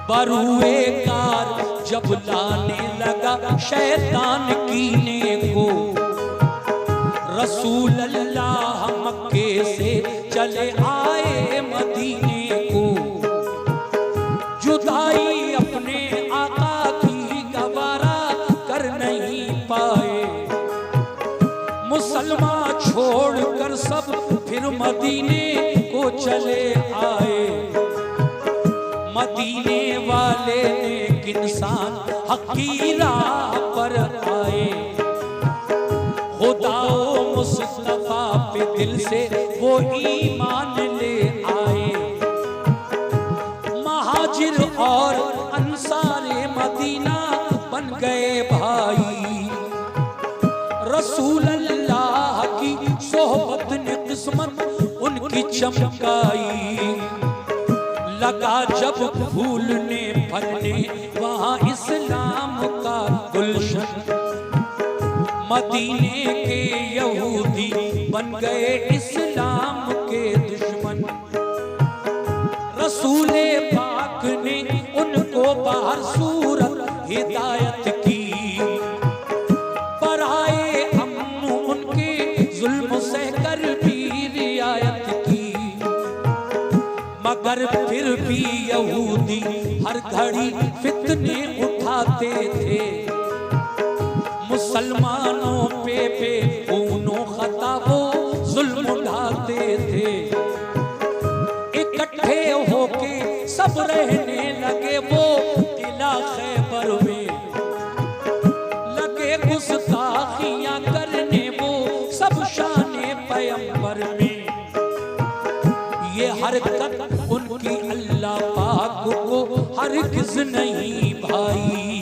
बरुए कार जब लाने लगा शैतान कीने को, रसूल अल्लाह मक्के से चले आए मदीने को। जुदाई अपने आका की गवारा कर नहीं पाए, मुसलमान छोड़कर सब फिर मदीने को चले आए। मदीने वाले नेक इंसान हक़ी राह पर आए, खुदा ओ मुस्तफा पे दिल से वो ईमान ले आए। महाजिर और अंसारे मदीना बन गए भाई, रसूल अल्लाह की सोहबत ने किस्मत उनकी चमकाई। लगा जब फूलने फलने वहाँ इस्लाम का गुलशन, मदीने के यहूदी बन गए इस्लाम के दुश्मन। रसूले पाक ने उनको बाहर सूरत हिदायत की, पर आए अमन उनके जुल्म सहकर भी रियायत की। मगर फिर भी यहूदी हर घड़ी फितने उठाते थे, मुसलमानों पे खूनो खता वो जुल्म ढाते थे। इकट्ठे होके सब रहने लगे वो किला खैबर में, लगे गुस्ताखियां करने वो सब शाने पैगंबर में। ये हरकत उनकी अल्लाह पाक को हरगिज़ नहीं भाई,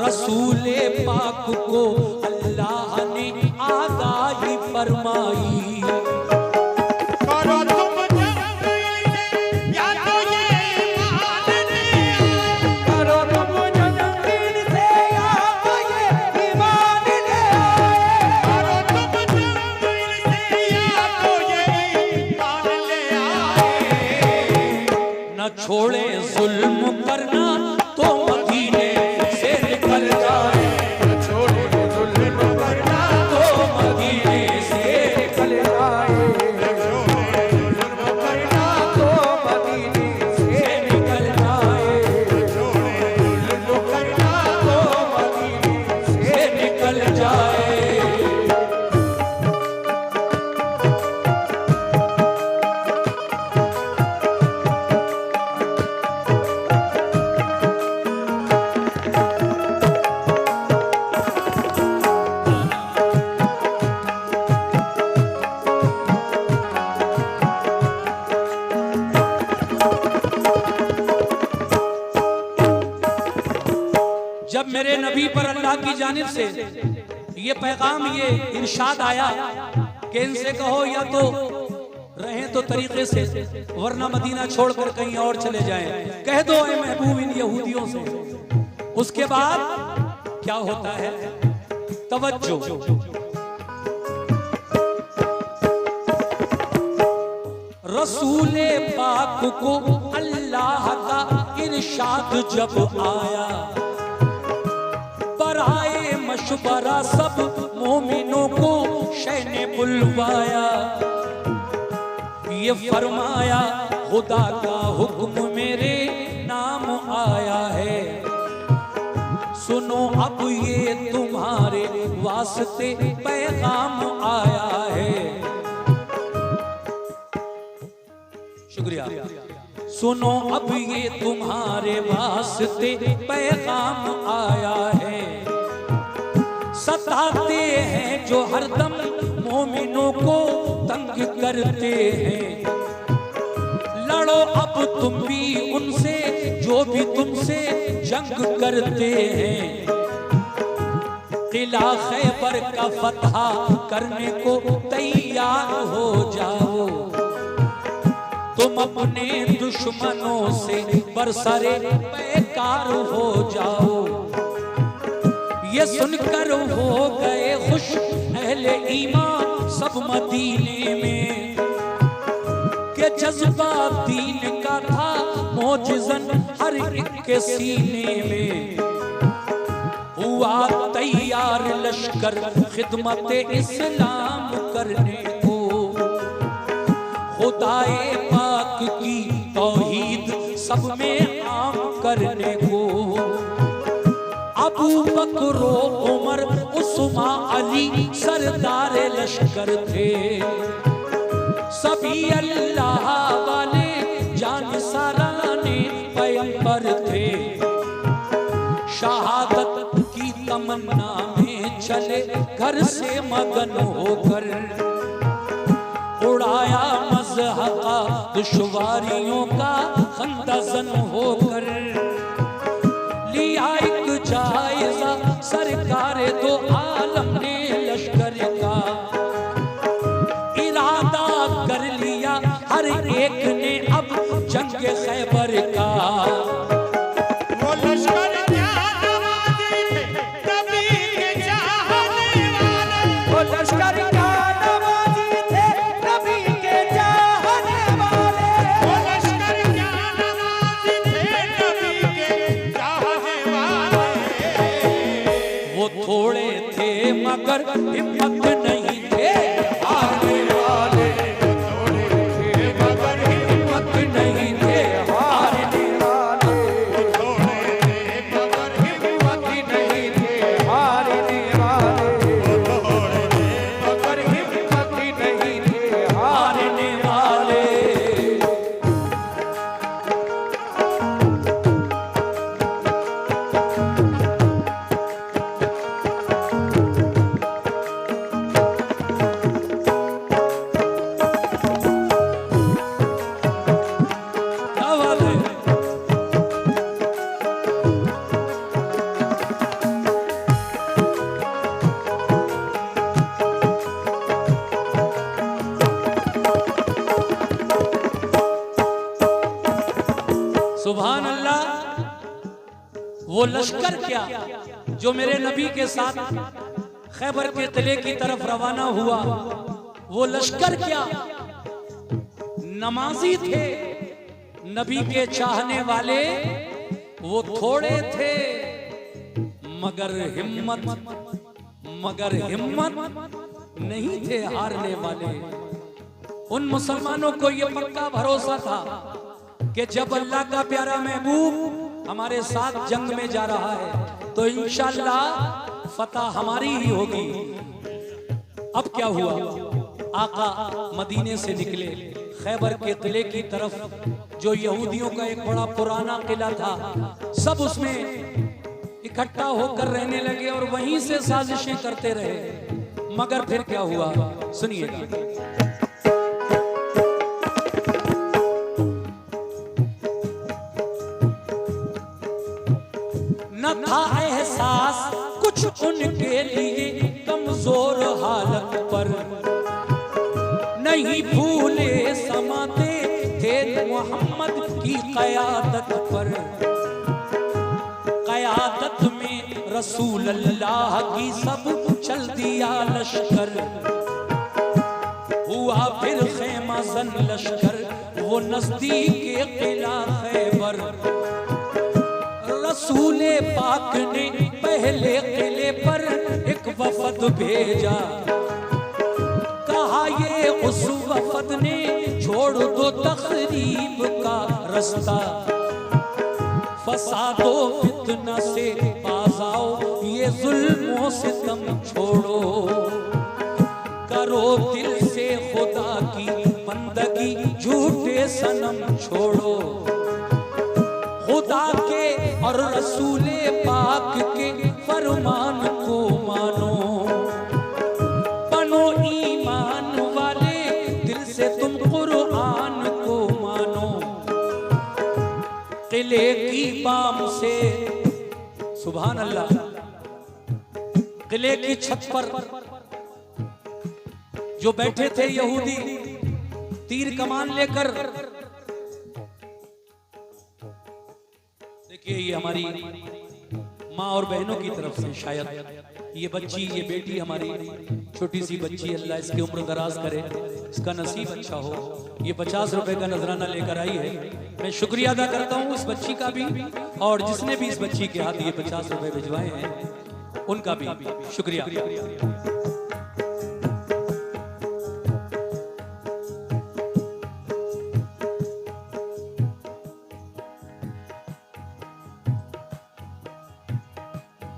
रसूले पाक को अल्लाह ने आगाही फरमाई। छोड़े जुल्म करना तो मदीने से निकल जाए, छोड़े जुल्म करना तो मदीने से निकल जाए, छोड़े जुल्म करना तो मदीने से निकल जाए, छोड़े जुल्म करना तो मदीने से निकल जाए। जब मेरे नबी पर अल्लाह की जानिब से ये पैगाम, ये इरशाद आया कि इनसे कहो या तो रहें तो तरीके से, वरना मदीना छोड़कर कहीं और चले जाएं, कह दो ऐ महबूब इन यहूदियों से। उसके बाद क्या होता है, तवज्जो। रसूले पाक को अल्लाह का इरशाद जब आया, आए मशवरा सब मोमिनों को शह ने बुलवाया। ये फरमाया खुदा का हुक्म मेरे नाम आया है, सुनो अब ये तुम्हारे वास्ते पैगाम आया है। शुक्रिया। सुनो अब ये तुम्हारे वास्ते पैगाम आया है, सताते हैं जो हरदम मोमिनों को तंग करते हैं। लड़ो अब तुम भी उनसे जो भी तुमसे जंग करते हैं। किला खैबर का फतह करने को तैयार हो जाओ, तुम अपने दुश्मनों से बरसरे बेकार हो जाओ। ये सुनकर हो गए खुश अहले ईमान सब मदीने में, कि ये जज्बा दीन का था मोजिज़न हर एक के सीने में। हुआ तैयार लश्कर खिदमत इस्लाम करने को, खुदाए पाक की तौहीद सब में आम करने को। अबू बकर उमर उस्मा अली सरदार लश्कर थे, सभी अल्लाह वाले जान साराने पैगंबर थे। शहादत की तमन्ना में चले घर से मगन होकर, उड़ाया मज़हक़ा दुश्वारियों का खंदज़न होकर। लिया एक जायज़ा सरकार दो आलम ने लश्कर का, इरादा कर लिया हर एक ने अब जंग खैबर का। वो लश्कर क्या नवाज़ी थे नबी के चाहने वाले, वो लश्कर क्या नवाज़ी थे नबी के चाहने वाले। वो लश्कर क्या नवाज़ी थे नबी के चाहने वाले। वो थोड़े थे मगर हिम्मत नहीं थे हारने वाले, थोड़े थे मगर हिम्मत नहीं थे हारने वाले, थोड़े थे मगर हिम्मत नहीं थे हारने वाले, थोड़े थे मगर हिम्मत नहीं थे हारने वाले। क्या बात है? सुभान अल्लाह। वो लश्कर क्या जो मेरे नबी के साथ खैबर के किले की तरफ रवाना हुआ, वो लश्कर क्या नमाजी थे नबी के चाहने वाले। वो थोड़े थे मगर हिम्मत नहीं थे हारने वाले। उन मुसलमानों को ये पक्का भरोसा था कि जब अल्लाह का प्यारा महबूब हमारे साथ जंग में जा रहा है तो इंशाअल्लाह फतह हमारी ही होगी। अब क्या हुआ, आका मदीने से निकले खैबर के किले की तरफ, जो यहूदियों का एक बड़ा पुराना किला था, सब उसमें इकट्ठा होकर रहने लगे और वहीं से साजिशें करते रहे। मगर फिर क्या हुआ सुनिएगा। न था एहसास कुछ उनके लिए कमजोर हालत पर, नहीं भूले समाते थे मोहम्मद की क़यादत पर। क़यादत में रसूल अल्लाह की सब चल दिया लश्कर। हुआ फिर खेमा जन लश्कर वो नजदीक किला खैबर। रसूले पाक ने पहले किले पर एक वफद भेजा, कहा ये उस वफद ने छोड़ दो तखरीब का रास्ता। फसादो फितना से बाज आओ, ये जुल्मों से तुम छोड़ो। करो दिल से खुदा की बंदगी, झूठे सनम छोड़ो। खुदा के और रसूले पाक के फरमान को मानो। बनो ईमान वाले, दिल से तुम कुरान को मानो। किले की बाम से सुभान अल्लाह, किले की छत पर जो बैठे थे यहूदी तीर कमान लेकर, देखिए ये हमारी माँ और बहनों की तरफ से शायद ये बच्ची, ये बेटी हमारी छोटी सी बच्ची, अल्लाह इसकी उम्र दराज करे, इसका नसीब अच्छा हो। ये 50 रुपए का नजराना लेकर आई है। मैं शुक्रिया अदा करता हूँ इस बच्ची का भी, और जिसने भी इस बच्ची के हाथ ये 50 रुपए भिजवाए हैं उनका भी शुक्रिया।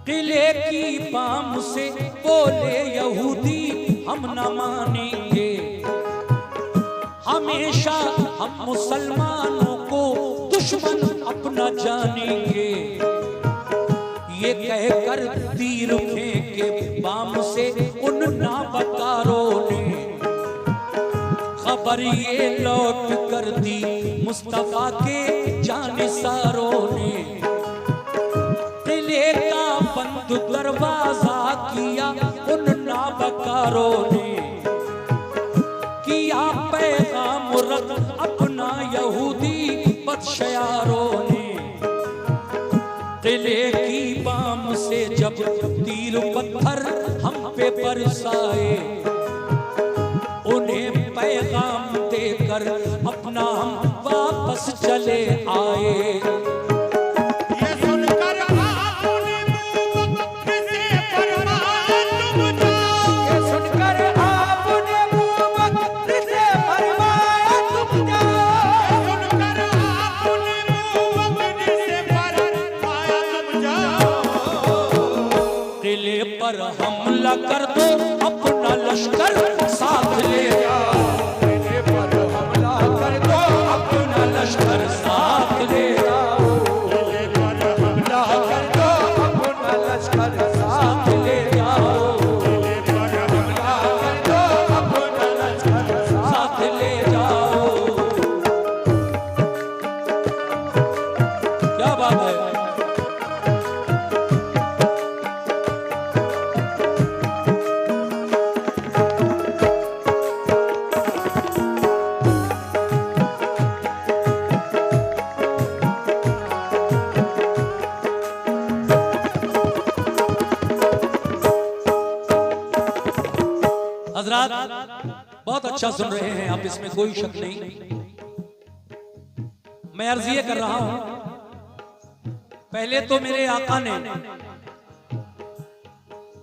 किले की बाम से बोले यहूदी हम न मानेंगे, हमेशा हम मुसलमानों को दुश्मन अपना जानेंगे। ये कहकर तीर फेंके बाम से उन नाबकारों ने, खबर ये लौट कर दी मुस्तफा के जानिसारों ने। किले का बंद दरवाजा किया उन नाबकारों ने, किया पैगाम रख अपना यहूदी बदशयारों ने। किले की बाम से जब तीर पत्थर हम पे बरसाए, उन्हें पैगाम देकर अपना हम वापस चले आए। हमला कर दो अपना लश्कर साथ ले आओ, किले पर हमला कर दो अपना लश्कर साथ ले आओ, किले पर हमला कर दो अपना लश्कर साथ ले आओ, किले पर हमला कर दो अपना लश्कर साथ ले जाओ। क्या बात है। बहुत अच्छा सुन रहे हैं आप, इसमें कोई शक नहीं। मैं अर्ज ये कर रहा हूं, पहले तो मेरे आका ने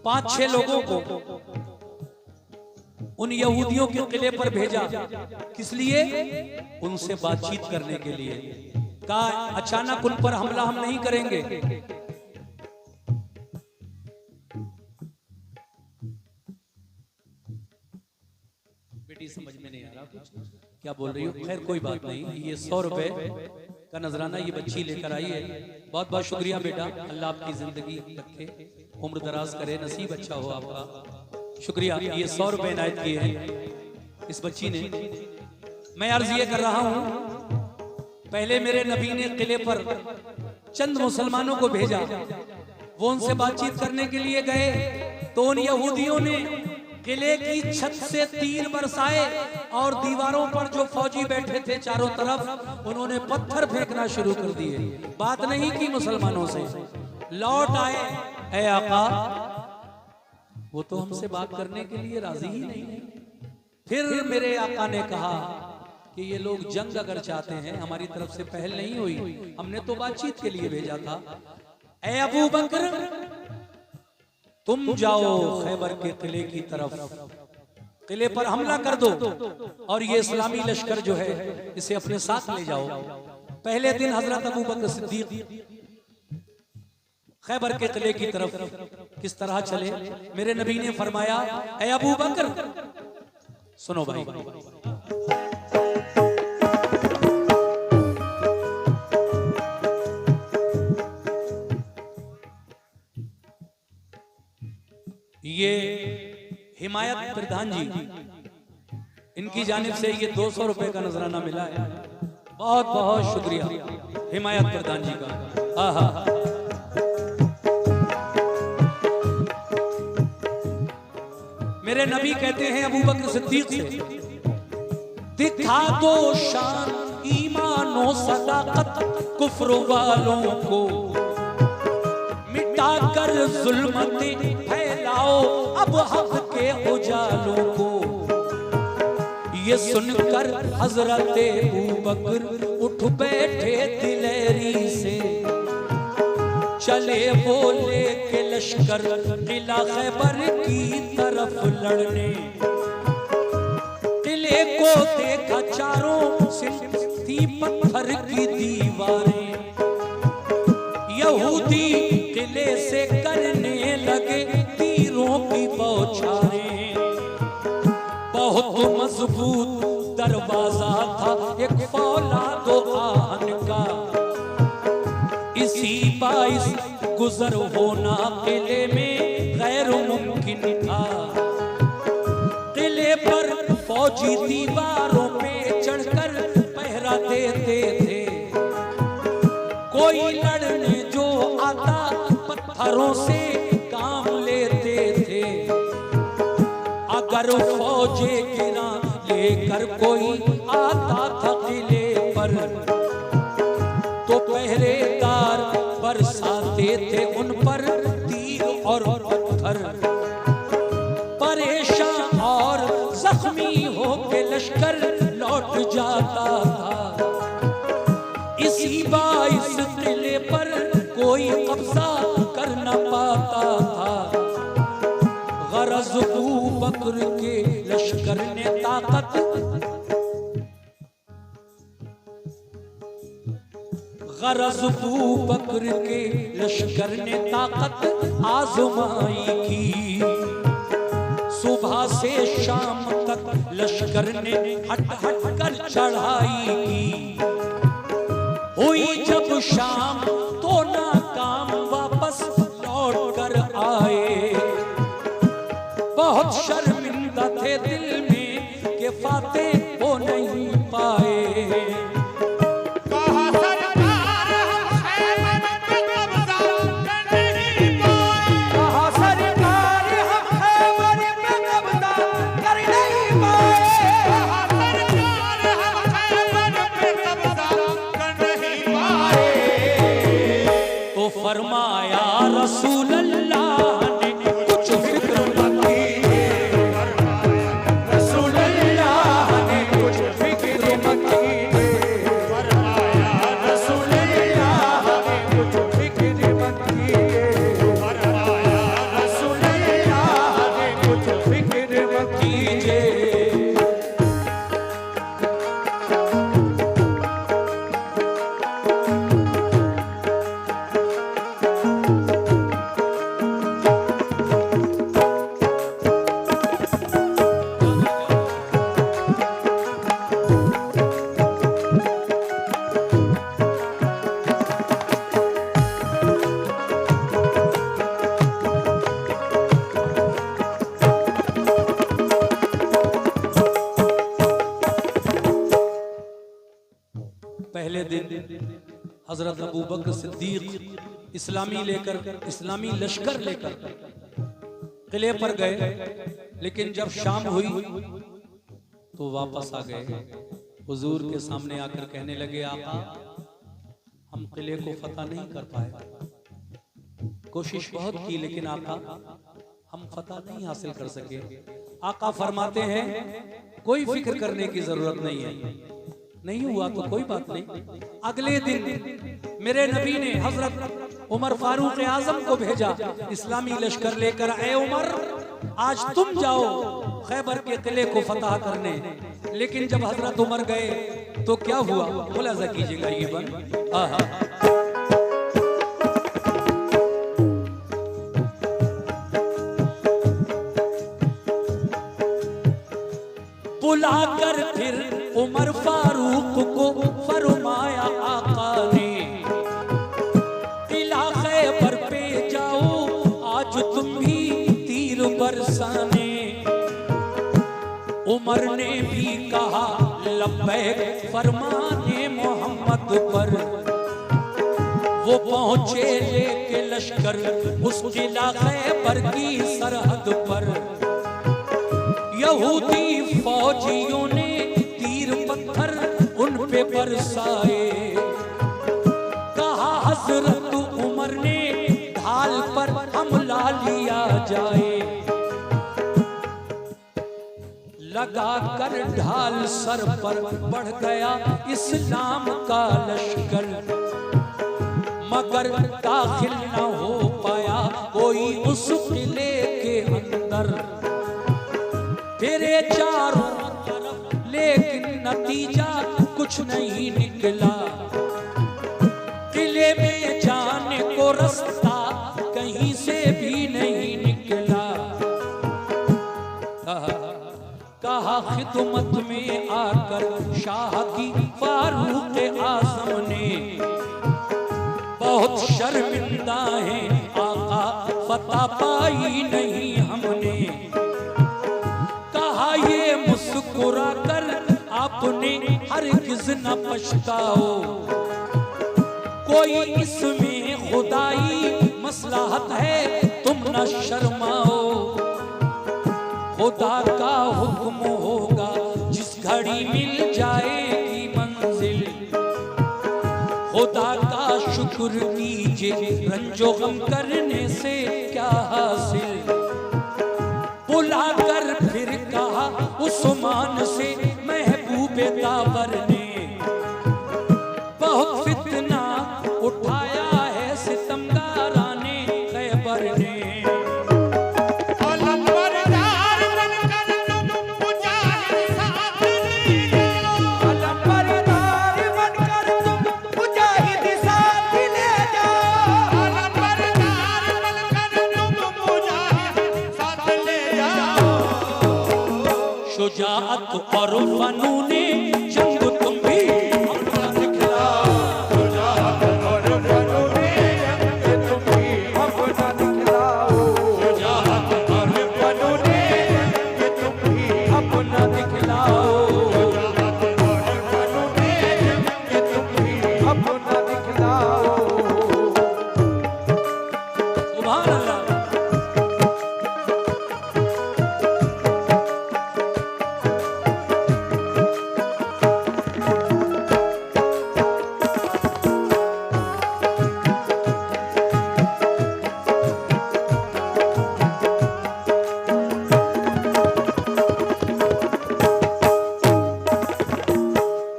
5-6 लोगों को उन यहूदियों के किले पर भेजा। किस लिए? उनसे बातचीत करने के लिए। कहा अचानक उन पर हमला हम नहीं करेंगे, समझ में नहीं आ रहा कुछ क्या बोल रही हो। खैर कोई बात नहीं, ये 100 रुपए का नजराना ये बच्ची लेकर आई है। बहुत बहुत शुक्रिया बेटा, अल्लाह आपकी जिंदगी रखे, उम्र दराज करे, नसीब अच्छा हो आपका। शुक्रिया। ये 100 रुपए इनायत किए हैं इस बच्ची ने। मैं अर्ज ये कर रहा हूं, पहले मेरे नबी ने किले पर चंद मुसलमानों को भेजा, वो उनसे बातचीत करने के लिए गए तो उन यहूदियों ने किले की छत से तीर बरसाए और दीवारों पर जो फौजी बैठे थे चारों तरफ उन्होंने पत्थर फेंकना शुरू कर दिए। बात नहीं की मुसलमानों से, लौट आए, ऐ आका वो तो हमसे बात करने के लिए राजी ही नहीं है। फिर मेरे आका ने कहा कि ये लोग जंग अगर चाहते हैं, हमारी तरफ से पहल नहीं हुई, हमने तो बातचीत के लिए भेजा था। ऐ अबू बकर तुम जाओ खैबर के किले की तरफ, किले पर हमला कर दो और ये इस्लामी लश्कर जो है इसे अपने साथ ले जाओ। पहले दिन हजरत अबू बकर सिद्दीक खैबर के किले की तरफ किस तरह चले, मेरे नबी ने फरमाया ऐ अबू बकर सुनो भाई, ये हिमायत प्रधान जी, इनकी जानिब से ये 200 रुपए का नजराना मिला है। बहुत बहुत शुक्रिया हिमायत प्रधान जी का। आहा मेरे नबी कहते हैं अबू बकर सिद्दीक से, दिखा दो शान ईमान और सदाकत कुफ्र वालों को, मिटाकर जुल्मतें फैला लाओ अब हक के उजालों को। ये सुनकर हजरत अबू बकर उठ बैठे दिलेरी से, चले बोले के लश्कर किला खैबर की तरफ लड़ने। किले को देखा चारों से थी पत्थर की दीवारें, यहूदी किले से करने लगे तीरों की बौछारें। बहुत मजबूत दरवाजा था एक फौलादो आहन का, इसी बाइस गुजर होना किले में गैर मुमकिन था। किले पर फौजी दीवारों पे चढ़कर पहरा देते थे, कोई लड़ने जो आता पत्थरों से काम लेते थे। अगर फौजे गिरा लेकर कोई आता था किले पर, तो पहरेदार बरसाते थे उन पर तीर और पत्थर। परेशान और जख्मी होके लश्कर लौट जाता था। इसी बाइस किले पर कोई कब्जा कर न पाता था। गरज अबू बकर के लश्कर ने ताकत, गरज अबू बकर के लश्कर ने ताकत आजमाई की। सुबह से शाम तक लश्कर ने हट हट कर चढ़ाई की। हुई जब शाम तो नाकाम वापस लौट कर आए। बहुत शर्मिंदा थे दिल में कि फाते हो नहीं पाए। कहा सरकार हम खैबर पे कब्जा कर नहीं पाए। कहा सरकार हम खैबर पे कब्जा कर नहीं पाए। कहा सरकार हम खैबर पे कब्जा कर नहीं पाए। तो फरमाया रसूल अल्लाह ने कुछ फिक्र मत कीजिए। रसूल अल्लाह ने कुछ फिक्र मत कीजिए। फरमाया रसूल अल्लाह ने कुछ फिक्र मत कीजिए। फरमाया रसूल अल्लाह ने कुछ फिक्र मत कीजिए। पहले दिन हजरत अबू बकर सिद्दीक इस्लामी लश्कर लेकर किले पर गए, लेकिन जब शाम हुई तो वापस आ गए। हुजूर के सामने आकर कहने लगे, आका हम किले को फतह नहीं कर पाए, कोशिश बहुत की लेकिन आका हम फतह नहीं हासिल कर सके। आका फरमाते हैं कोई फिक्र करने की जरूरत नहीं है, नहीं हुआ तो कोई बात नहीं। अगले दिन मेरे नबी ने हजरत उमर फारूक आजम को भेजा इस्लामी लश्कर लेकर, ए उमर आज तुम जाओ खैबर के किले को फतह करने। लेकिन जब हजरत उमर गए तो क्या हुआ, मुलाजा कीजिएगा ये बन। आहा बुलाकर फिर उमर फारूक को फरमाया आका ने, किला खैबर पे जाओ आज तुम भी तीर बरसाने। उमर ने भी कहा लब्बैक फरमाने मोहम्मद पर। वो पहुंचे लेके लश्कर उस किला खैबर की सरहद पर। यहूदी फौजियों ने तीर पत्थर उन पे बरसाए। कहा हजरत उमर ने ढाल पर हमला लिया जाए। लगा कर ढाल सर पर बढ़ गया इस्लाम का लश्कर, मगर दाखिल न हो पाया कोई उस किले के अंदर। फिरे चारों तरफ लेकिन नतीजा कुछ नहीं निकला, किले में जाने को रास्ता कहीं से भी नहीं निकला। कहा खिदमत में आकर शाह की फारूक आज़म ने, बहुत शर्मिंदा है आका फतह पाई नहीं हमने। कहा ये मुस्कुरा कर आपने हरगिज़ न पछताओ, कोई इसमें खुदाई मसलहत है तुम न शर्माओ। खुदा का हुक्म होगा जिस घड़ी मिल जाएगी मंजिल, खुदा का शुक्र कीजिए रंजो गम करने से क्या हासिल। बुलाकर फिर कहा उस्मान से महबूबे दावर ने, बहुत फितना उठाया है सितमगाराने खैबर ने। अलंबरदार बनकर तुम मुजाहिद साथ ले जाओ, अलंबरदार बनकर तुम मुजाहिद साथ ले जाओ, अलंबरदार बनकर तुम मुजाहिद साथ ले जाओ। शुजाअत और फनूने जंग तुम भी अपना दिखलाओ, शुजाअत और फनूने जंग तुम भी अपना दिखलाओ, शुजाअत और फनूने जंग तुम भी अपना दिखलाओ, शुजाअत और फनूने जंग तुम भी अपना दिखलाओ। सुभान अल्लाह।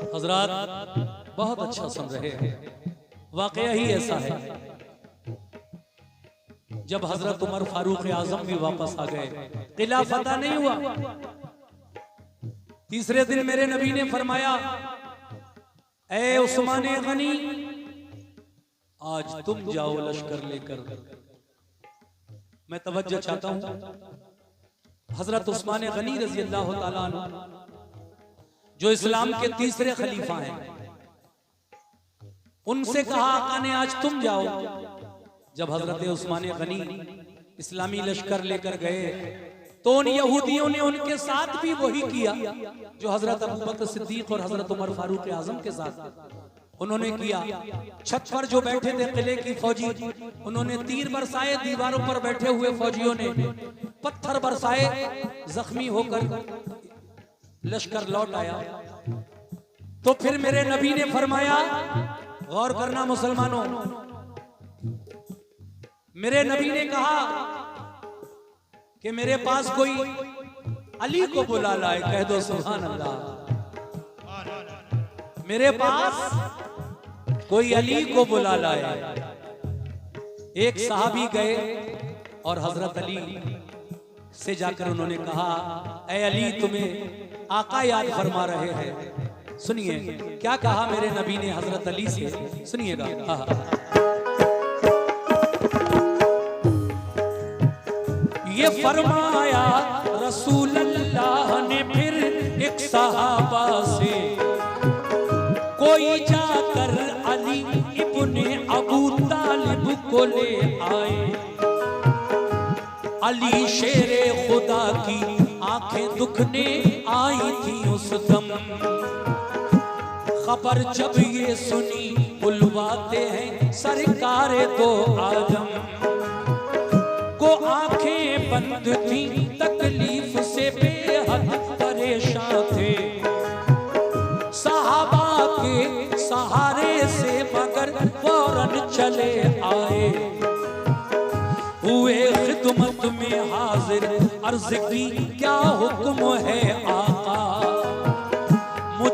हजरात बहुत अच्छा सुन रहे हैं, वाकया ही ऐसा है। जब हजरत उमर फारूक आजम भी वापस आ गए, किला फतह नहीं हुआ। तीसरे दिन मेरे नबी ने फरमाया, ए उस्मान गनी, आज तुम जाओ लश्कर लेकर। मैं तवज्जो चाहता हूं, हजरत उस्मान गनी रजी अल्लाह तआला अन्हु जो इस्लाम के तीसरे खलीफा हैं, उनसे कहा आका ने आज तुम जाओ। जब हजरत उस्मान गनी इस्लामी लश्कर लेकर गए तो उन यहूदियों ने उनके साथ भी वही किया जो हजरत अबू बकर सिद्दीक और हजरत उमर फारूक आजम के साथ उन्होंने किया। छत पर जो बैठे थे किले की फौजी, उन्होंने तीर बरसाए, दीवारों पर बैठे हुए फौजियों ने पत्थर बरसाए, जख्मी होकर लश्कर लौट आया। तो फिर मेरे नबी ने फरमाया, गौर करना मुसलमानों, मेरे नबी ने कहा कि मेरे पास कोई अली को बुला लाए। कह दो सुभान अल्लाह। मेरे पास कोई अली को बुला लाए। एक साहबी गए और हजरत अली से जाकर उन्होंने कहा, ऐ अली, तुम्हें आका याद फरमा रहे हैं। सुनिए क्या कहा मेरे नबी ने हजरत अली से, सुनिएगा। ये फरमाया रसूल अल्लाह ने फिर एक सहाबा से, कोई जाकर अली इब्ने अबू तालिब को ले आए। अली शेरे खुदा की आंखें दुखने आई थी उस दम। खबर जब ये सुनी बुलवाते हैं सरकारे दो आलम को, आंखें बंद थी तकलीफ से बेहद परेशान थे। सहाबा के सहारे से मगर फौरन चले आए, हुए खिदमत में हाजिर, अर्ज की क्या हुक्म है आका।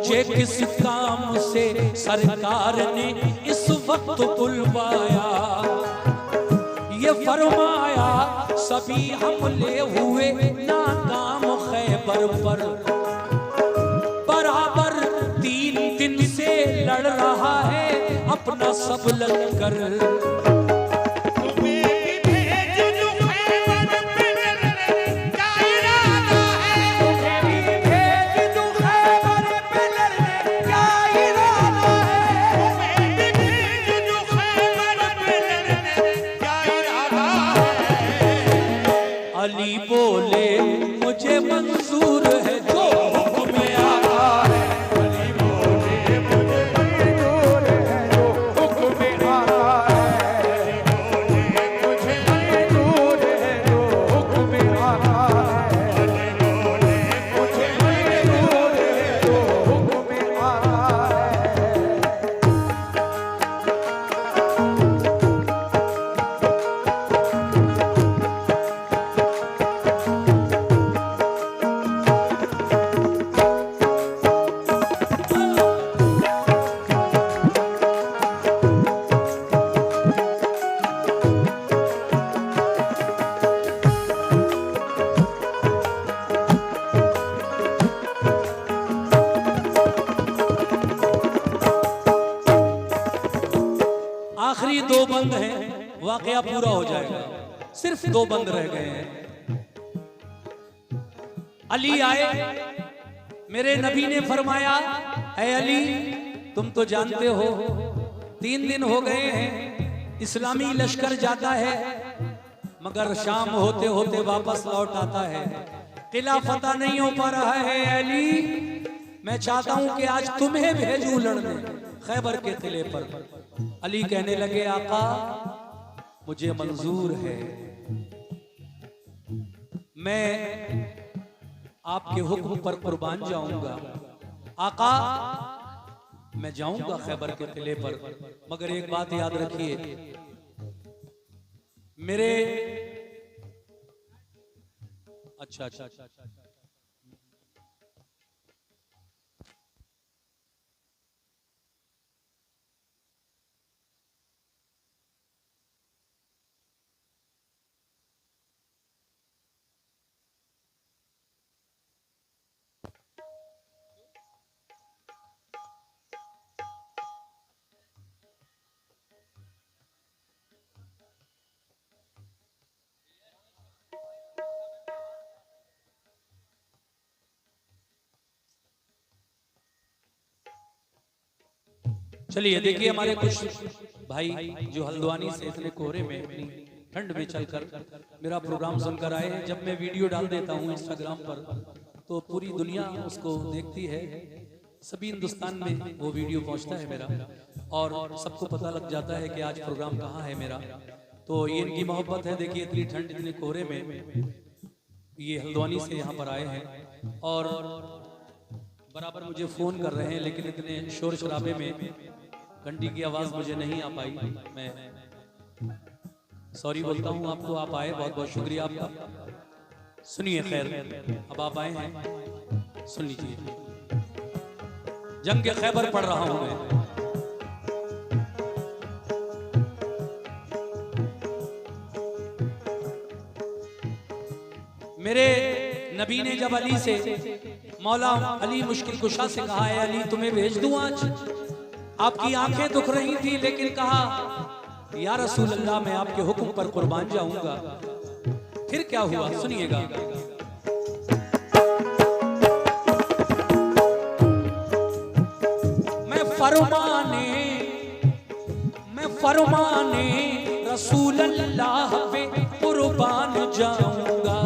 मुझे किस काम से सरकार ने इस वक्त बुलवाया। ये फरमाया सभी हमले हुए नाकाम खैबर पर, बराबर 3 दिन से लड़ रहा है अपना सब लश्कर। अली बोले मुझे मंजूर है जो हुक्म आका है। अली बोले मुझे मंजूर है जो हुक्म आका है। अली बोले मुझे मंजूर है जो हुक्म आका है। अली बोले मुझे मंजूर है जो हुक्म आका है। आखिरी 2 बंद हैं, वाकया पूरा हो जाएगा। सिर्फ 2 बंद रह गए हैं। अली आए, मेरे नबी ने फरमाया, ऐ अली तुम तो जानते हो 3 दिन हो गए हैं इस्लामी लश्कर जाता है मगर शाम होते होते वापस लौट आता है, किला फतह नहीं हो पा रहा है। अली मैं चाहता हूं कि आज तुम्हें भेजूं लड़ने खैबर के किले पर। अली कहने लगे आका मुझे मंजूर है, मैं आपके हुक्म पर कुर्बान जाऊंगा। आका मैं जाऊंगा खैबर के किले पर, मगर एक बात याद रखिए, मेरे अच्छा चलिए देखिए, हमारे कुछ भाई जो हल्द्वानी से इतने कोहरे में इतनी ठंड में चलकर मेरा प्रोग्राम सुनकर आए हैं। जब मैं वीडियो डाल देता हूं इंस्टाग्राम पर तो पूरी दुनिया उसको देखती है, सभी हिंदुस्तान में वो वीडियो पहुंचता है मेरा, और सबको पता लग जाता है कि आज प्रोग्राम कहाँ है मेरा। तो ये इनकी मोहब्बत है। देखिए इतनी ठंड इतने कोहरे में ये हल्द्वानी से यहाँ पर आए हैं और बराबर मुझे फोन कर रहे हैं, लेकिन इतने शोर शराबे में घंटी की आवाज मुझे नहीं आ पाई। मैं सॉरी बोलता हूँ आपको। आप आए, बहुत बहुत शुक्रिया आपका। सुनिए, खैर अब आप आए हैं, सुन लीजिए। जंग खैबर पढ़ रहा हूं मैं। मेरे नबी ने जब अली से, मौला अली मुश्किल कुशा से कहा है अली तुम्हें भेज दूं आज, आपकी आंखें दुख रही थी लेकिन कहा या रसूल अल्लाह मैं आपके हुक्म पर कुर्बान जाऊंगा। फिर क्या हुआ सुनिएगा। मैं फरमाने रसूल अल्लाह पे कुर्बान जाऊंगा,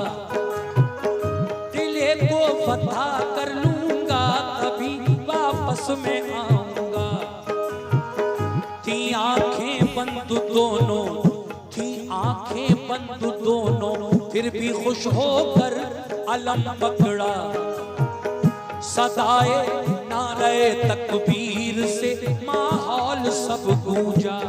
किले को फतह कर लूंगा, कभी वापस में आऊंगा। थी आंखें बंद दोनों, थी आंखें बंद दोनों, फिर भी खुश होकर अलम पकड़ा। सदाए नारे तकबीर से माहौल सब गूंजा।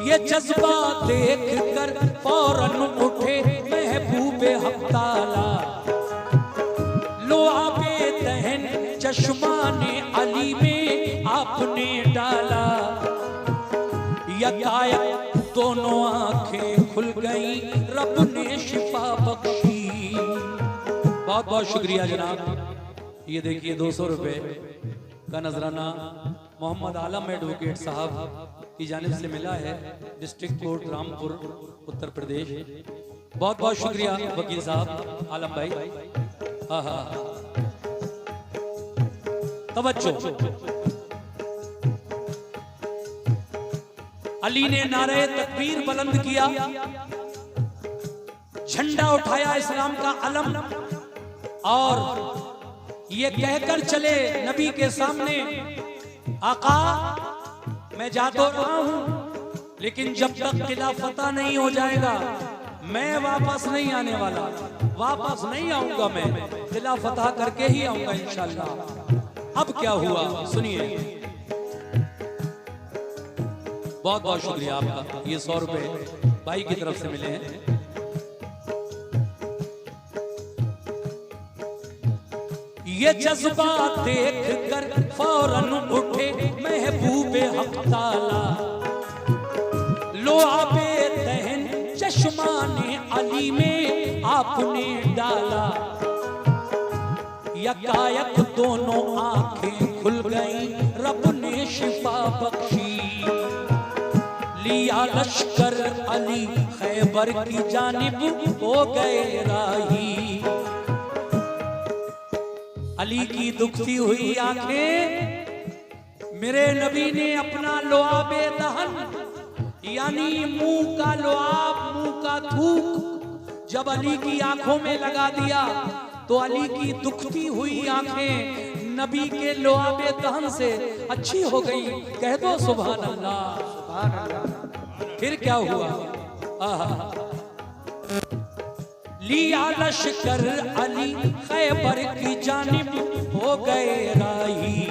ये जज्बा देख कर फौरन उठे महबूबे हक ताला। लो आबे दहन चश्माने अली में आपने डाला, यकायक दोनों आंखें खुल गई, रब ने शिफा बख्शी। बहुत बहुत शुक्रिया जनाब। ये देखिए 200 रुपए का नजराना मोहम्मद आलम एडवोकेट साहब की जानिब से मिला है, डिस्ट्रिक्ट कोर्ट रामपुर उत्तर प्रदेश। बहुत बहुत शुक्रिया वकील साहब आलम भाई। हाँ हाँ तवज्जो। अली ने नारे तकबीर बुलंद किया, झंडा उठाया इस्लाम का अलम, और ये कहकर चले नबी के सामने, आका मैं जा तो रहा हूं, लेकिन जब तक किला फतह नहीं हो जाएगा मैं वापस नहीं आने वाला, वापस नहीं आऊंगा, मैं किला फतह करके ही आऊंगा इंशाअल्लाह। अब क्या हुआ सुनिए। बहुत बहुत शुक्रिया आपका। ये 100 रुपए भाई की तरफ से मिले हैं। ये जज्बा देख कर फौरन उठे महबूबे हक ताला, लो आबे दहन चश्माने अली में आपने डाला, यकायक दोनों आंखें खुल गई, रब ने शिफा बख्शी। लिया लश्कर अली खैबर की जानिब हो गए राही, अली की दुखती हुई आंखें मेरे नबी ने अपना लुआबे दहन, यानी मुंह का लुआब, मुंह का थूक जब अली की आंखों में लगा दिया, तो अली की दुखती हुई आंखें नबी के लुआबे दहन से अच्छी हो गई। कह दो सुभान अल्लाह। फिर क्या हुआ? लिया लश्कर अली खैबर की जानिब हो गए राही,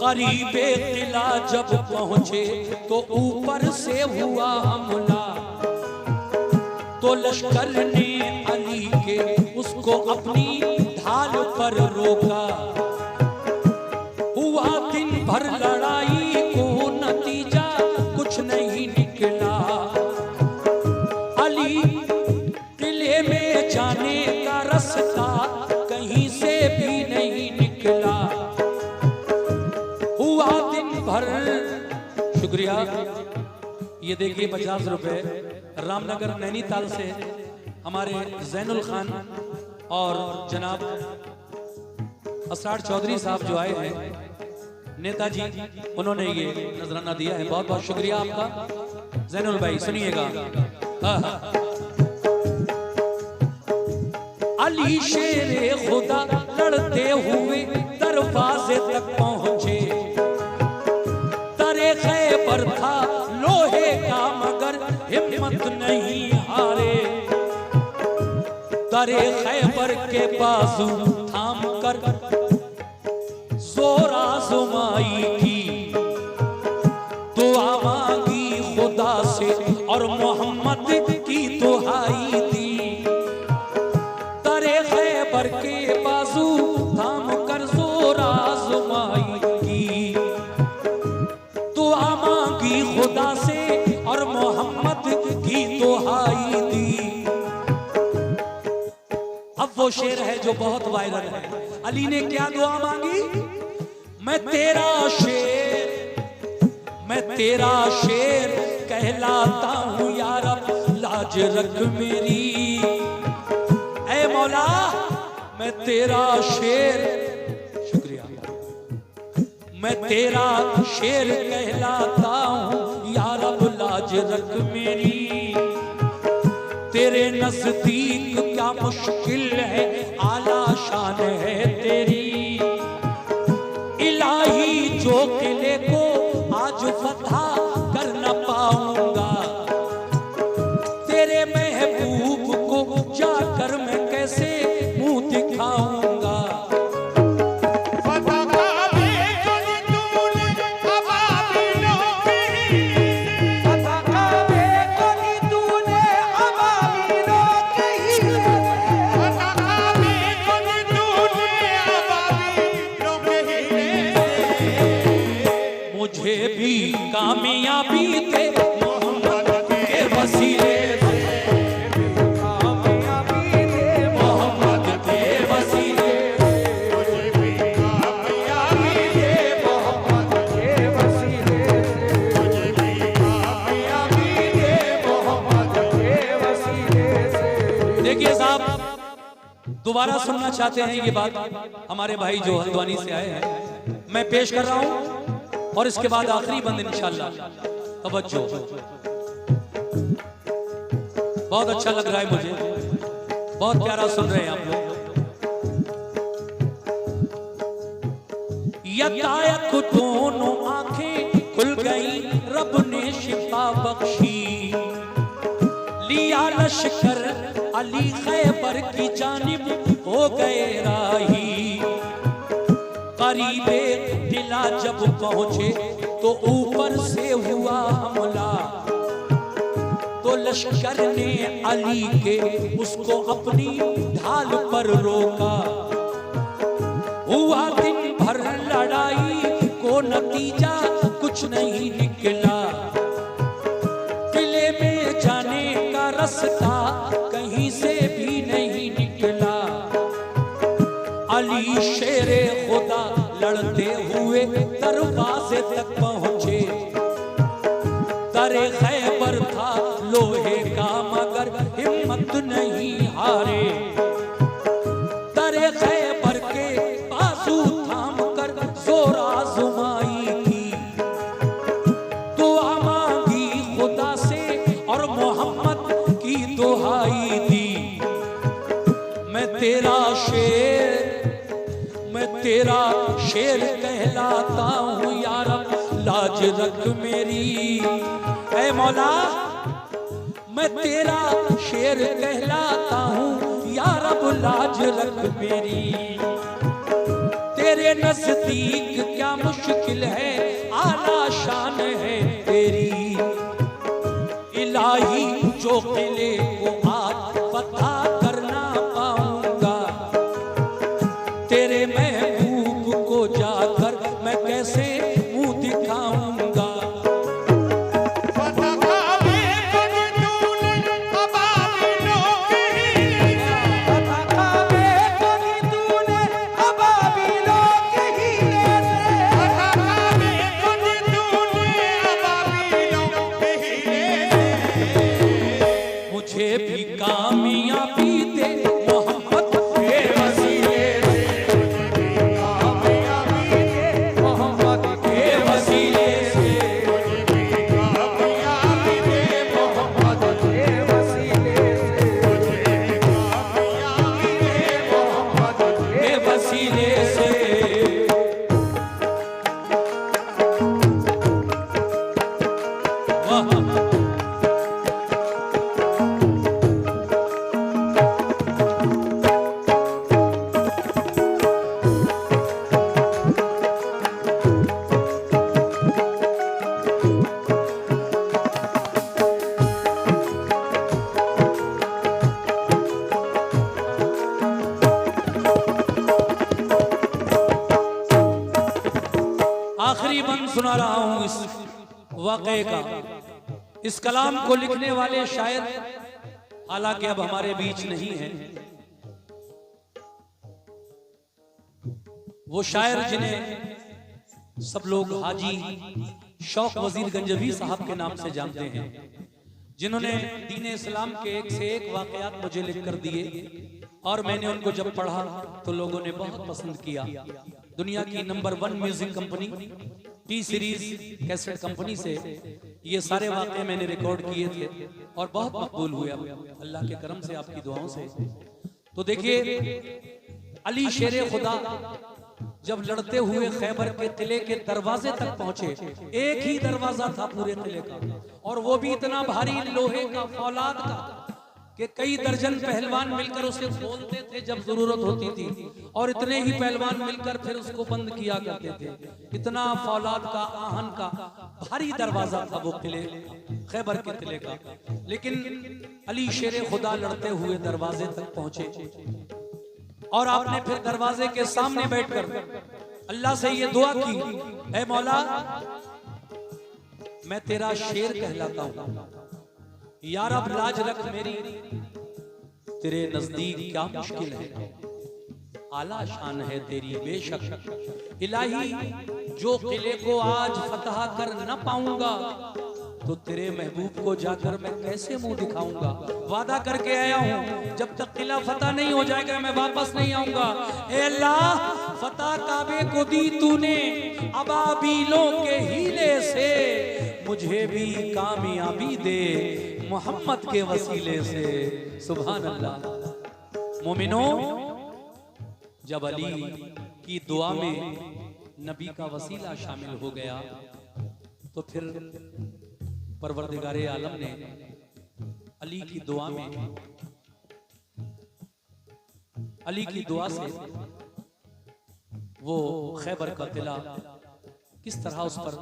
करीबे किला जब पहुंचे तो ऊपर से हुआ हमला, तो लश्कर ने अली के उसको अपनी ढाल पर रोका, हुआ दिन भर लड़ाई को नतीजा कुछ नहीं निकला, अली किले में जाने का रास्ता कहीं से भी नहीं निकला, हुआ दिन भर। शुक्रिया। ये देखिए 50 रुपए रामनगर नैनीताल से हमारे जैनुल खान और जनाब असरार चौधरी साहब जो आए हैं नेताजी, उन्होंने ये नजराना दिया है। बहुत बहुत शुक्रिया आपका जैनुल भाई। सुनिएगा। अली शेरे खुदा लड़ते हुए दरवाजे तक पहुंचे, तरे खैबर था लोहे का मगर हिम्मत नहीं हारे, तरे खैबर के बाजू थाम कर जोर आजमाई की, दुआ मांगी खुदा से और मोहम्मद की दुहाई दी, तरे खैबर के बाजू थाम कर जोर आजमाई की, दुआ मांगी खुदा से और मोहम्मद की दुहाई दी। अब वो शेर है जो बहुत वायरल है। अली ने क्या दुआ मांगी? मैं तेरा शेर कहलाता हूँ या रब, लाज रख मेरी। ऐ मौला मैं तेरा शेर, शुक्रिया, मैं तेरा शेर कहलाता हूँ या रब, लाज रख मेरी। तेरे नजदीक क्या मुश्किल है, आला शान है तेरी। इलाही जो किले को आज फतह कर न पाऊंगा, तेरे महबूब को जाकर मैं कैसे मुंह दिखाऊंगा। मुझे भी कामयाबी दे मोहम्मद के वसीले से, कामयाबी दे मोहम्मद के वसीले मुझे भी कामयाबी दे मोहम्मद के वसीले से, मुझे भी कामयाबी दे मोहम्मद के वसीले से। देखिए साहब, दोबारा सुनना चाहते हैं ये बात हमारे भाई जो हल्द्वानी से आए हैं, मैं पेश कर रहा हूं और इसके बाद आखिरी बंद इंशाल्लाह। तवज्जो, बहुत अच्छा लग रहा है मुझे, बहुत प्यारा सुन रहे हैं आप लोग। यकायक दोनों आंखें खुल गई, रब ने शिफा बख्शी, लिया लश्कर अली खैबर की जानिब हो गए राही। करीबे दिला जब पहुंचे तो ऊपर से हुआ हमला, तो लश्कर ने अली के उसको अपनी ढाल पर रोका। हुआ दिन भर लड़ाई को नतीजा कुछ नहीं निकला, किले में जाने का रास्ता कहीं से भी नहीं निकला। अली शेरे खुदा लड़ते हुए दरवाजे तक पहुंचे, दरे खैबर था लोहे का मगर हिम्मत नहीं हारे। दरे खैबर के बाजू थाम कर जोर आजमाई की, दुआ मांगी खुदा से और मोहम्मद की दुहाई दी। मैं तेरा शेर कहलाता हूँ या रब, लाज रख मेरी। ऐ मौला, मैं तेरा शेर कहलाता हूँ या रब, लाज रख मेरी। तेरे नजदीक क्या मुश्किल है, आला शान है तेरी। इलाही जो किले को आज फतह करना पाऊंगा, तेरे महबूब को जाकर मैं कैसे मुंह दिखाऊंगा। मुझे भी कामयाबी दे मोहम्मद के वसीले से, मोहम्मद के वसीले से, कामयाबी दे मोहम्मद के वसीले से, कामयाबी दे मोहम्मद के वसीले से। वाह, आखिरी बंद सुना रहा हूं इस वाक़े का। इस कलाम को लिखने वाले शायर हालांकि अब हमारे बीच नहीं है, वो शायर जिन्हें सब लोग हाजी शौक वजीर गंजवी साहब के नाम से जानते हैं, जिन्होंने दीन इस्लाम के एक से एक वाकयात मुझे लिख कर दिए और मैंने उनको जब पढ़ा तो लोगों ने बहुत पसंद किया। दुनिया की number 1 music company T series cassette company से ये सारे वाक़े मैंने रिकॉर्ड किए थे और बहुत मकबूल हुए अल्लाह के करम से, आपकी दुआओं से। तो देखिए, अली शेरे खुदा जब लड़ते हुए खैबर के किले के दरवाजे तक पहुंचे, एक ही दरवाजा था पूरे किले का और वो भी इतना भारी लोहे का फौलाद का कि कई दर्जन पहलवान मिलकर उसे खोलते थे जब जरूरत होती थी और इतने ही पहलवान मिलकर फिर उसको बंद किया करते थे। इतना फौलाद का, आहन का भारी दरवाजा था वो किले, खैबर के किले का। लेकिन अली शेरे खुदा लड़ते हुए दरवाजे तक पहुंचे और आपने फिर दरवाजे के सामने बैठकर अल्लाह से ये दुआ की, ऐ मौला मैं तेरा शेर कहलाता हूं। यार अब लाज रख मेरी, तेरे नजदीक क्या मुश्किल है, आला शान है तेरी बेशक। इलाही जो किले को आज फतह कर न पाऊंगा, तो तेरे महबूब को जाकर मैं कैसे मुंह दिखाऊंगा। वादा करके आया हूं, जब तक किला फतह नहीं हो जाएगा मैं वापस नहीं आऊंगा। ए अल्लाह, फतह काबे को दी तूने अबाबीलों के हीले से, मुझे भी कामयाबी दे मोहम्मद के वसीले से। सुभान अल्लाह। मोमिनो, जब अली की दुआ में नबी का वसीला शामिल हो गया, तो फिर परवरदिगारे आलम ने अली की दुआ में, अली की दुआ से वो खैबर का किला किस तरह उस पर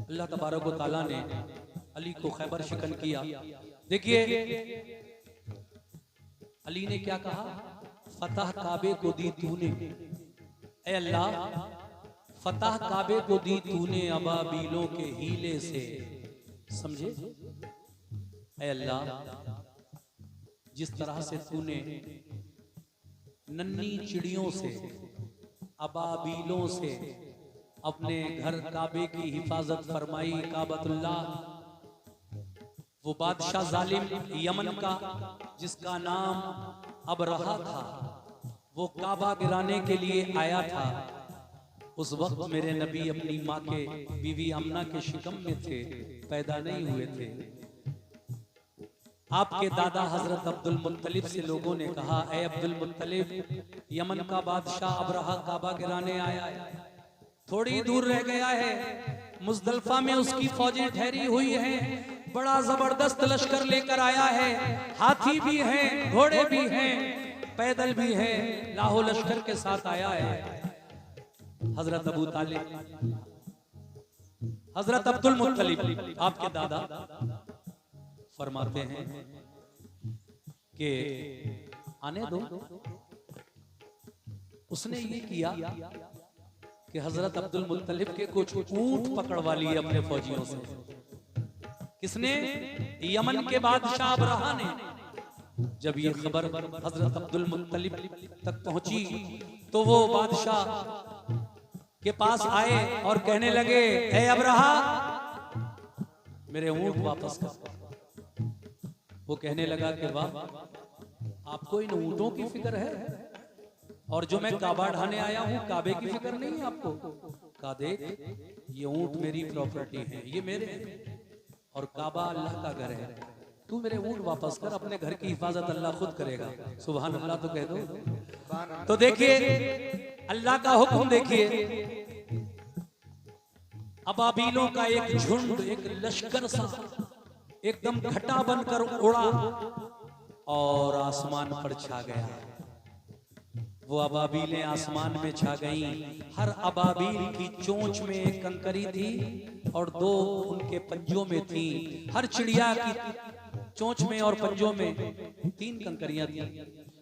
अल्लाह तबारक व तआला ने अली को खैबर शिकन किया। देखिए अली ने क्या कहा, फतह काबे को दी तूने, ए अल्लाह फतह काबे को दी तूने अबाबीलों के हीले से। समझे? ए अल्लाह, जिस तरह से तूने नन्ही चिड़ियों से, अबाबीलों से अपने घर काबे की हिफाजत फरमाई। काबतुल्लाह, वो बादशाह जालिम यमन का जिसका नाम अबरहा था, वो काबा गिराने के लिए आया था। उस वक्त मेरे नबी अपनी माँ के बीवी अम्ना के शिकम में थे, पैदा नहीं हुए थे। आपके दादा हजरत अब्दुल मुत्तलिब से लोगों ने कहा, ए अब्दुल मुत्तलिब, यमन का बादशाह अबरहा काबा गिराने आया है, थोड़ी दूर रह गया है, मुजदलफा में उसकी फौजें ठहरी हुई हैं, बड़ा जबरदस्त लश्कर लेकर आया है, हाथी भी हैं, घोड़े भी हैं, पैदल भी हैं, लाहो लश्कर के साथ आया है। हजरत अबू तालिब, हजरत अब्दुल मुत्तलिब आपके दादा फरमाते हैं कि आने दो। उसने ये किया कि हजरत अब्दुल मुत्तलिब के कुछ ऊंट पकड़वा लिए अपने फौजियों से। किसने? यमन के बादशाह अबरहा ने। जब ये खबर हजरत अब्दुल मुत्तलिब तक पहुंची, तो वो बादशाह के पास आए और कहने लगे, ए अबरहा, मेरे ऊंट वापस कर। वो कहने लगा कि वाह, आपको इन ऊंटों की फिक्र है, और जो मैं काबा ढाने आया हूं काबे की फिक्र नहीं है आपको। कहा, देख, ये ऊंट मेरी प्रॉपर्टी है, ये मेरे हैं, और काबा अल्लाह का घर है। तू मेरे ऊंट वापस कर, अपने घर की हिफाजत अल्लाह खुद करेगा। सुभान अल्लाह तो कह दो। तो देखिए अल्लाह का हुक्म, देखिए अबाबीलों का एक झुंड, एक लश्कर सा एकदम घटा बनकर उड़ा और आसमान पर छा गया। वो अबाबीलें आसमान में छा गईं। हर अबाबील की चोंच में एक कंकरी थी और दो उनके पंजों में थी। हर चिड़िया की चोंच में और पंजों में 3 कंकरियां थी।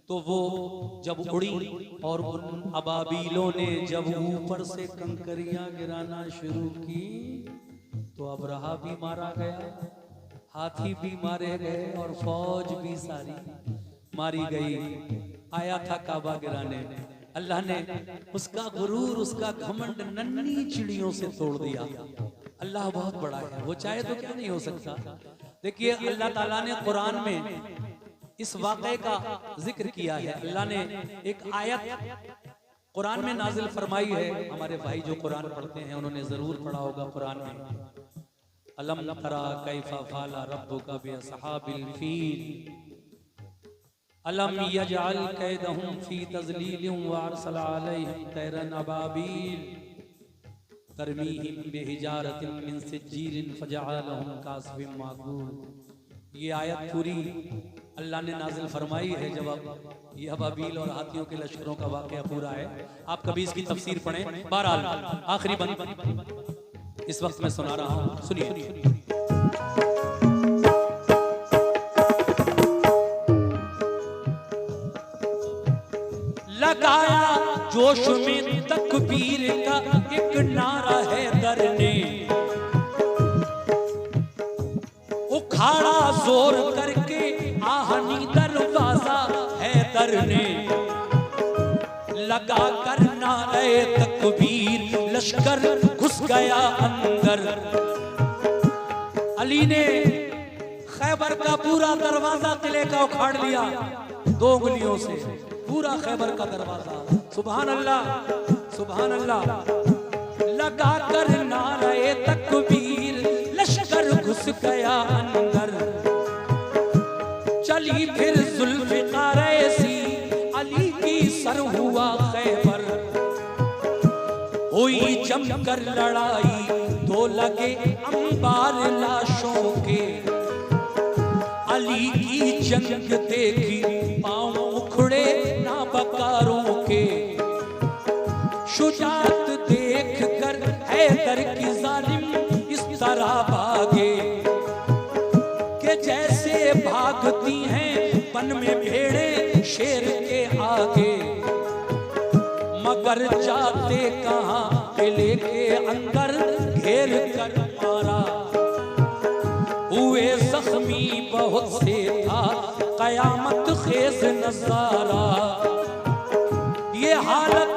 तो वो जब उड़ी और उन अबाबीलों ने जब ऊपर से कंकरियां गिराना शुरू की, तो अबरहा भी मारा गया, हाथी भी मारे गए और फौज भी सारी मारी गई। आया था काबा गिराने, अल्लाह ने उसका गुरूर, उसका घमंड नन्ही चिड़ियों से तोड़ दिया। अल्लाह बहुत बड़ा है, वो चाहे तो क्या नहीं हो सकता। देखिए अल्लाह ताला ने कुरान में इस वाक़े का जिक्र किया है। अल्लाह ने एक आयत कुरान में नाजिल फरमाई है। हमारे भाई जो कुरान पढ़ते हैं उन्होंने जरूर पढ़ा होगा कुरान में, अलम तरा कैफा फअला रब्बुका बिअस्हाबिल फील अलम यजअल कैदहुम फी तज़लीलिन व अरसल अलैहिम तैरन अबाबील तरमीहिम बिहिजारतिन मिन सिज्जीलिन फजअलहुम कास्फिन माकूल। ये आयत पूरी अल्लाह ने नाजिल फरमाई है जब ये अबाबील और हाथियों के लश्करों का वाक़या पूरा है। आप कभी इसकी तफसीर पढ़ें। बहरहाल आखिरी बंद इस वक्त मैं सुना रहा हूँ, सुनिए। लगाया जोश में तकबीर का एक नारा है दर ने, लगा कर नारे तकबीर लश्कर घुस गया अंदर। अली ने खैबर का पूरा दरवाजा किले का उखाड़ लिया 2 उंगलियों से, पूरा खैबर का दरवाजा। सुभान अल्लाह, सुभान अल्लाह। लगा कर नारे तकबीर लश्कर घुस गया अंदर। चली फिर जुल्फ़िकार ऐसी अली की सर हुआ खैबर। हुई जमकर लड़ाई तो लगे अंबार लाशों के। अली की जंग देखी पांव उखड़े नाबकारों के। शुजात देख कर हैदर की जालिम इस तरह भागे कि जैसे भागती हैं वन में भेड़े शेर के आगे। मगर जाते कहां किले के अंदर घेर कर मारा। हुए जख्मी बहुत से था कयामत खेज नजारा। ये हालत